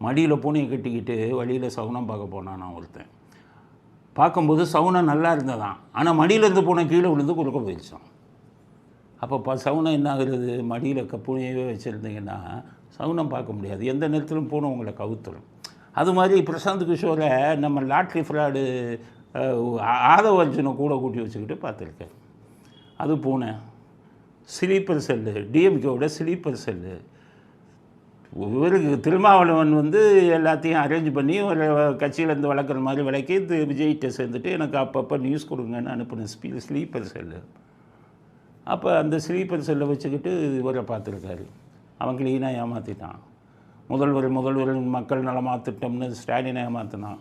மடியில் பூனையை கட்டிக்கிட்டு வழியில் சகுனம் பார்க்க போனான் நான் ஒருத்தன். பார்க்கும்போது சகுனம் நல்லா இருந்ததான், ஆனால் மடியிலேருந்து பூனை கீழே விழுந்து குறுக்க போயிடுச்சான். அப்போ சகுனம் என்ன ஆகுறது? மடியில் பூனையவே வச்சுருந்தீங்கன்னா சகுனம் பார்க்க முடியாது, எந்த நேரத்திலும் பூனை உங்களை கவுத்துடும். அது மாதிரி பிரசாந்த் கிஷோரை நம்ம லாட்ரி ஃப்ராடு ஆதவ அர்ஜுனை கூட கூட்டி வச்சுக்கிட்டு பார்த்துருக்கேன். அது பூனை ஸ்லீப்பர் செல்லு, டிஎம்கேவோட ஸ்லீப்பர் செல்லு. இவருக்கு திருமாவளவன் எல்லாத்தையும் அரேஞ்ச் பண்ணி ஒரு கட்சியிலேருந்து வளர்க்குற மாதிரி விளக்கி விஜய்கிட்ட சேர்ந்துட்டு எனக்கு அப்பப்போ நியூஸ் கொடுங்கன்னு அனுப்பின ஸ்லீப்பர் செல்லு. அப்போ அந்த ஸ்லீப்பர் செல்லை வச்சுக்கிட்டு இவரை பார்த்துருக்காரு. அவன் க்ளீனாக ஏமாற்றிட்டான். முதல்வர் மக்கள் நலமா திட்டம்னு ஸ்டாலினை ஏமாற்றினான்.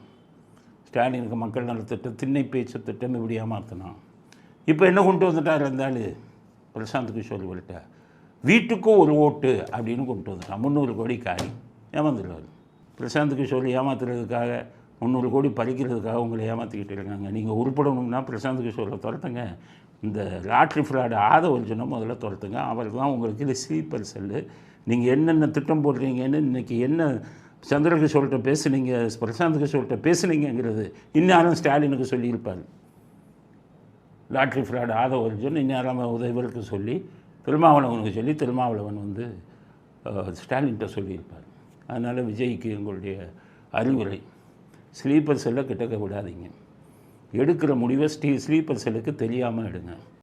ஸ்டாலினுக்கு மக்கள் நலத்திட்டம், திண்ணை பேச்சு திட்டம் இப்படி ஏமாற்றினான். இப்போ என்ன கொண்டு வந்துட்டார் இருந்தாலும் பிரசாந்த் கிஷோர் இவர்கிட்ட வீட்டுக்கும் ஒரு ஓட்டு அப்படின்னு கொண்டு வந்துட்டான். 300 கோடி காரி ஏமாந்துடுவார். பிரசாந்த் கிஷோர் ஏமாத்துறதுக்காக 300 கோடி பறிக்கிறதுக்காக உங்களை ஏமாற்றிக்கிட்டு இருக்காங்க. நீங்கள் உருப்படணும்னா பிரசாந்த் கிஷோரை துரத்துங்க. இந்த லாட்ரி ஃப்ராடு ஆதவ அர்ஜுனை முதல்ல துரத்துங்க. அவர் தான் உங்களுக்கு இது ஸ்லீப்பர் செல்லு. நீங்கள் என்னென்ன திட்டம் போடுறீங்கன்னு இன்றைக்கி என்ன சந்திரகிஷோர்கிட்ட பேசுனீங்க, பிரசாந்த் கிஷோர்கிட்ட பேசுனீங்கிறது இந்நேரம் ஸ்டாலினுக்கு சொல்லியிருப்பார். லாட்ரி ஃப்ராடு ஆதவ அர்ஜுன் இந்நேரம் உதவிகளுக்கு சொல்லி திருமாவளவனுக்கு சொல்லி திருமாவளவன் ஸ்டாலின்கிட்ட சொல்லியிருப்பார். அதனால் விஜய்க்கு எங்களுடைய அறிவுரை, ஸ்லீப்பர் செல்லை கிட்டக்க விடாதீங்க. எடுக்கிற முடிவை ஸ்லீப்பர் செல்லுக்கு தெரியாமல் எடுங்க.